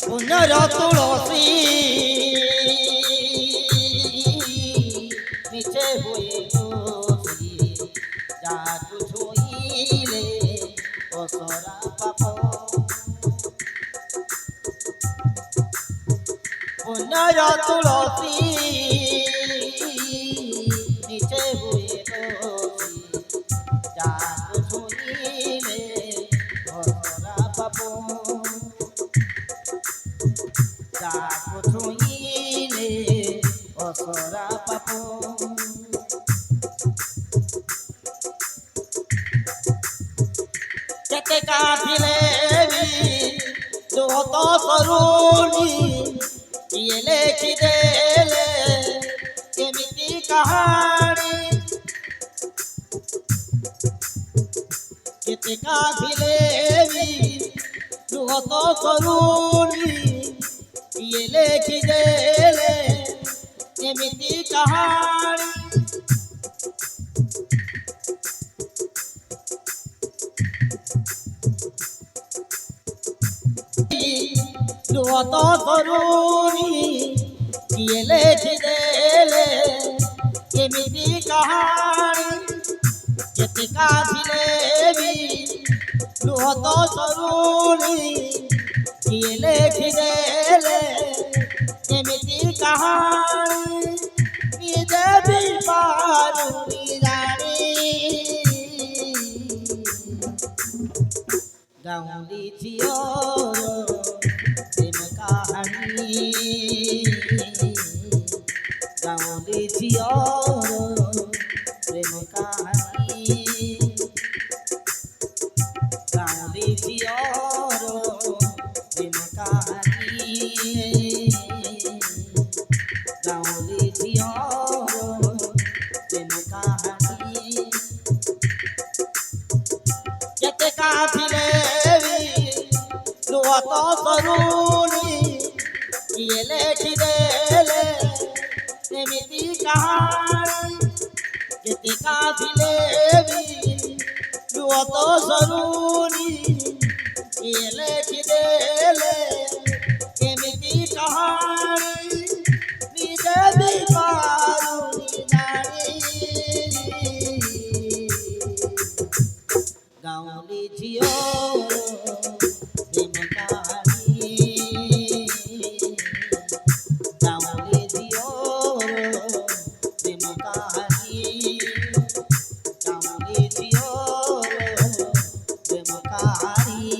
পুনর তুলসী মিছে হয়ে বসি যাকু ছুঁইলে অসরা পাপ পুনর তুলসী মিছে হয়ে বসি যাকু ছুঁইলে অসরা পাপ যাকু ছুঁইলে অসরা পাপ কেতে কাঁদিলে যত সরুনি কিয়ে লেখি দেলে কেমিতি কাহানি কেতে কাঁদিলে যত সরুনি কিয়ে লেখি দেলে কেমিতি কাহানি যত তরুণী কিয়ে লেখি দেলে কেমিতি কাহানি কেতে কাঁদিলে যত তরুণী কিয়ে লেখি দেলে কেমিতি কাহানি নিজে भी পারুনি জানি গাউলি ঝিও প্রেম কাহানি গাউলি ঝিও প্রেম কাহানি গাউলি ঝিও প্রেম কাহানি গাউলি ঝিও প্রেম কাহানি কেতে কাঁদিলে যত তরুণী কিয়ে লেখি দেলে কেমিতি কাহানি কেতে কাঁদিলে যত তরুণী কিয়ে লেখি দেলে কেমিতি কাহানি নিজে भी পারুনি জানি গাউলি ঝিও প্রেম কাহানি গাউলি ঝিও প্রেম কাহানি গাউলি ঝিও প্রেম কাহানি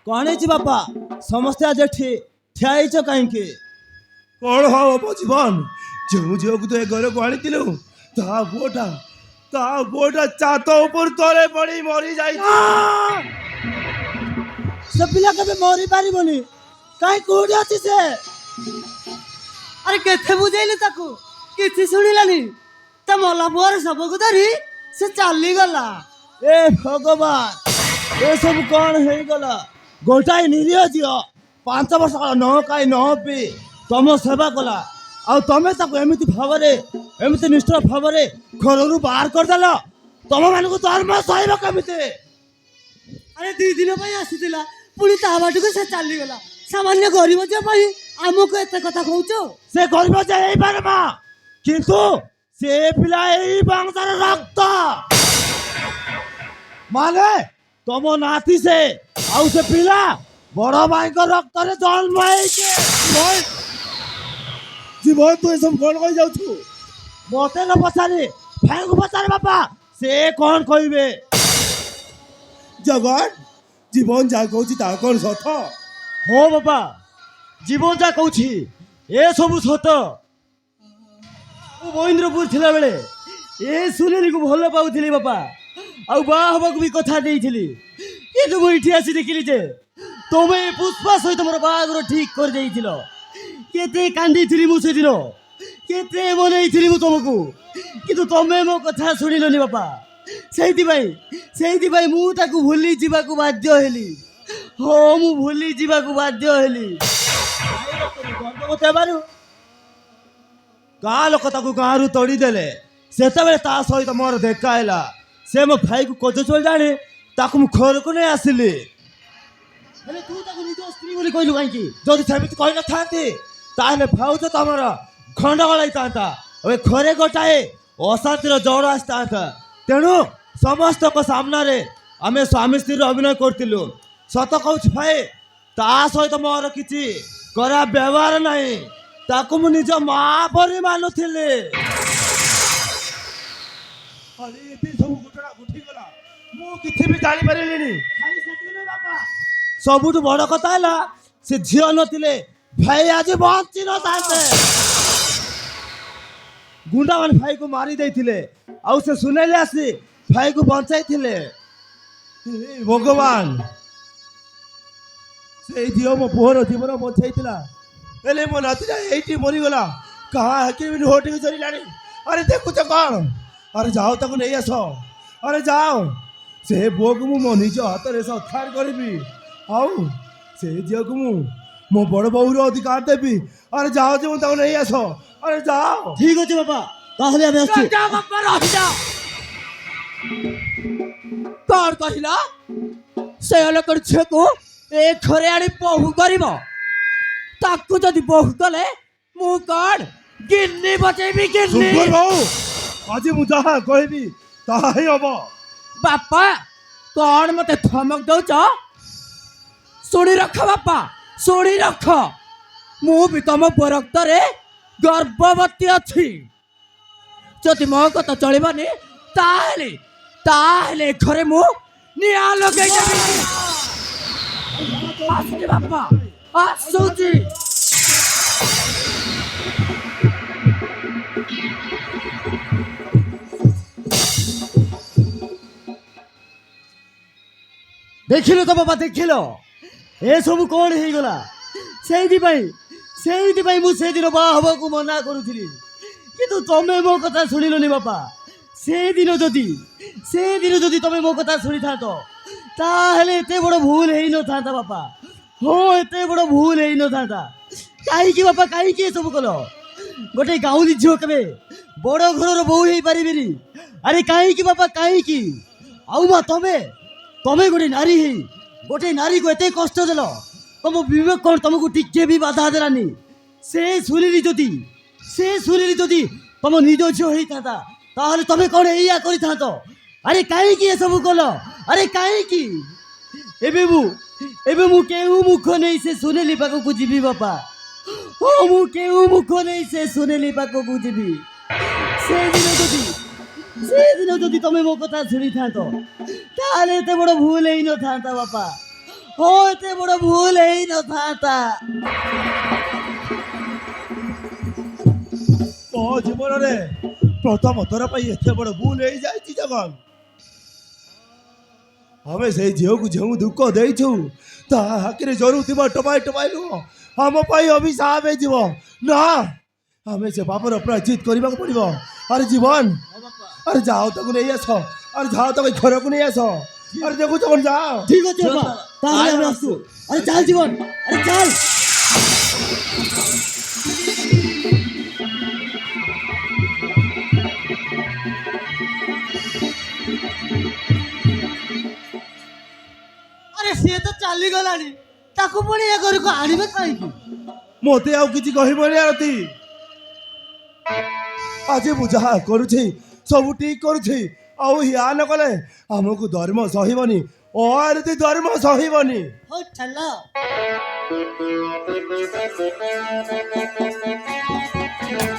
कौन है बापा समस्ते आज ठियाईच कहीं कौन हो मो जीवन जो झील को तो ए घर को आनी पुओटा चात ऊपर तले पड़ी मरी जाई से पिला के मरी पारिबनी कहीं कोडी अछि से अरे केथे बुझेली ताकू किछि सुनिलानी त मला पुअर सबको धरी से चाली गला। ए भगवान ए सब कौन है गला गोटाई निरीह झील 5 वर्ष काल न खाई न पी तुम सेवा कला आ तमें एमती भाव एमती निष्ठुर भाव घर बाहर करदेल तुम मान धर्म सहब कमी अरे 2 दिन आसीला पुणी ता बाटू से चली गला सामान्य गरीब जे भाई आमको एते कथा कहउछो से गरीब जे एई बारे मा किंतु से पिला एई वंशर रक्त माने तुम नाती से आउ से पिला बड़ भाई को रक्त रे जन्म है जीवन तू सब कौन कही जाऊ मते न पचारे भाई को पचारे बापा से कौन कहबे जगन जीवन जा कहूँ ता कौन सत हो बापा जीवन जा कहूँ ए सब सत महेंद्रपुर थिला बेले ए सुनेली को भल पाउथिली बापा आउ बा हबक भी कथा देइथिली किंतु मु इठी आसी देखिली जे तमे पुष्पा सहित मोर बागर ठीक कर देइथिलो केते कांदी मु से दिन केते मनई मु तुमको किंतु तमे मो कथा सुनिलोनी बापा सेहिति भाई मु ताकू भूली जीवाकू बाध्य हेली हो मु भूली जीवाकू बाध्य हेली गाँ लोक ताकू गाँव तोड़ी देले सेतबेले ता सहित मोर देखा हैला से मो भाई को खोज चल जाने ताकू मु घर को नहीं आसिली हेले तू ताकू निज स्त्री बोली कहलु काई जदि सेमिति कहि न थांती ताहले भाउज तमर खंड गलाइता ए घरे गोटाए अशांतिर जड़ आसता तेणु समस्त को सामना रे आमे स्वामी स्त्री अभिनय करथिलु सत कहूँ भाई ता सहित मोर किछि करा व्यवहार नहीं ताकू मु निज माँ परी मानुथिले अरे एते सब घटना घटी गला मु किछि भी जानि परिलिनी खाली सेति नै बापा सबुठ बड़ कथा हैला से झियो नथिले भाई आज बंची न थाते गुंडा मान भाई को मारी देथिले आउ से सुनेले आसी भाई को बंचाई थिले हे भगवान से दियो मो पोहर जीवन बचाइतिला एले मो नातिरा एठी मरी गला कहा हकी भी होटी चली लानी अरे देखु तो कौन अरे जाओ ताको नहीं आसो अरे जाओ से बोग मु मो निज हाथ रे सत्कार करबी आउ से जियो को मु मो बड़ बहु रो अधिकार देबी अरे जाओ जे मु ताको नहीं आसो अरे जाओ ठीक अछि बाबा ताहले आमे आछि जा बापा रह जा कौन कहिला से लोकर छे को ए घरे आनी बहु करिवो ताकू जदि बहु कले मु कौन गिन्नी बचेबी गिन्नी सुपर बहु आज मु जहा कहबी ତାହା ହିଁ ହବ। ବାପା କଣ ମତେ ଧମକ ଦଉଛ? ଶୁଣି ରଖ ବାପା, ଶୁଣି ରଖ। ମୁଁ ବି ତମ ରକ୍ତରେ ଗର୍ଭବତୀ ଅଛି। ଯଦି ମୋ କଥା ଚଳିବନି ତାହେଲେ ତାହେଲେ ଘରେ ମୁଁ ନିଆଁ ଲଗେଇ ଦେବି। ଆସୁଛି ବାପା, ଆସୁଛି। ଦେଖିଲ ତ ବାପା, ଦେଖିଲ ଏସବୁ କ'ଣ ହେଇଗଲା? ସେଇଥିପାଇଁ ମୁଁ ସେଦିନ ବାହା ହବାକୁ ମନା କରୁଥିଲି, କିନ୍ତୁ ତମେ ମୋ କଥା ଶୁଣିଲନି ବାପା। ସେଦିନ ଯଦି ତମେ ମୋ କଥା ଶୁଣିଥାନ୍ତ ତାହେଲେ ଏତେ ବଡ଼ ଭୁଲ ହେଇନଥାନ୍ତା ବାପା। ହଁ, ଏତେ ବଡ଼ ଭୁଲ ହେଇନଥାନ୍ତା। କାହିଁକି ବାପା, କାହିଁକି ଏସବୁ କଲ? ଗୋଟେ ଗାଉଁଲି ଝିଅ କେବେ ବଡ଼ ଘରର ବୋହୂ ହେଇପାରିବେନି? ଆରେ କାହିଁକି ବାପା, କାହିଁକି? ଆଉ ମା, ତମେ ଗୋଟେ ନାରୀ ହେଇ ଗୋଟେ ନାରୀକୁ ଏତେ କଷ୍ଟ ଦେଲ, ତମ ବିବେକ କ'ଣ ତମକୁ ଟିକେ ବି ବାଧା ଦେଲାନି? ସେ ଶୁଣିଲି ଯଦି ତମ ନିଜ ଝିଅ ହେଇଥାନ୍ତା ତାହେଲେ ତମେ କ'ଣ ଏଇଆ କରିଥାନ୍ତ? ଆରେ କାହିଁକି ଏସବୁ କଲ? ଆରେ କାହିଁକି? ଏବେ ମୁଁ କେଉଁ ମୁଖ ନେଇ ସେ ସୁନେଲି ପାଖକୁ ଯିବି ବାପା? ହଁ, ମୁଁ କେଉଁ ମୁଖ ନେଇ ସେ ସୁନେଲି ପାଖକୁ ଯିବି? ସେଦିନ ଯଦି ତମେ ମୋ କଥା ଶୁଣିଥାନ୍ତ ତାହେଲେ ଏତେ ବଡ଼ ଭୁଲ ହେଇନଥାନ୍ତା ବାପା। ହଁ, ଏତେ ବଡ଼ ଭୁଲ ହେଇନଥାନ୍ତା। ମୋ ଜୀବନରେ ପ୍ରଥମ ଥର ପାଇଁ ଏତେ ବଡ଼ ଭୁଲ ହେଇଯାଇଛି ଜଗନ। ଆମେ ସେଇ ଝିଅକୁ ଯେଉଁ ଦୁଃଖ ଦେଇଛୁ ତା ଆଖିରେ ଜରୁଥିବା ଟପାଇ ନୁହଁ, ଆମ ପାଇଁ ଅଭିଶାପ ହେଇଯିବ। ନା, ଆମେ ସେ ପାପର ପ୍ରାୟଶ୍ଚିତ କରିବାକୁ ପଡ଼ିବ। ଆରେ ଜୀବନ, ଆରେ ଯାଅ ତାକୁ ନେଇ ଆସ। ଆରେ ଯାଅ ତାକୁ ଘରକୁ ନେଇ ଆସ। ଆରେ ଦେଖୁଛ କ'ଣ, ଯାଅ। ঠিক আছে বাবা, তাহলে আমি আসবো। আরে চাল জীবন, আরে চাল। আরে সে তো চালিগলানি, তাକୁ ପୁଣି ଏ ଘରକୁ ଆଣିବେ କାହିଁକି? ମୋତେ ଆଉ କିଛି କହିବନି ଆରତୀ। ଆଜି ମୁଁ ଯାହା କରୁଛି ସବୁ ଠିକ କରୁଛି। ଆଉ ୟା ନ କଲେ ଆମକୁ ଧର୍ମ ସହିବନି। ଓ ଆରତୀ, ଧର୍ମ ସହିବନି। ହଉ ଚାଲ।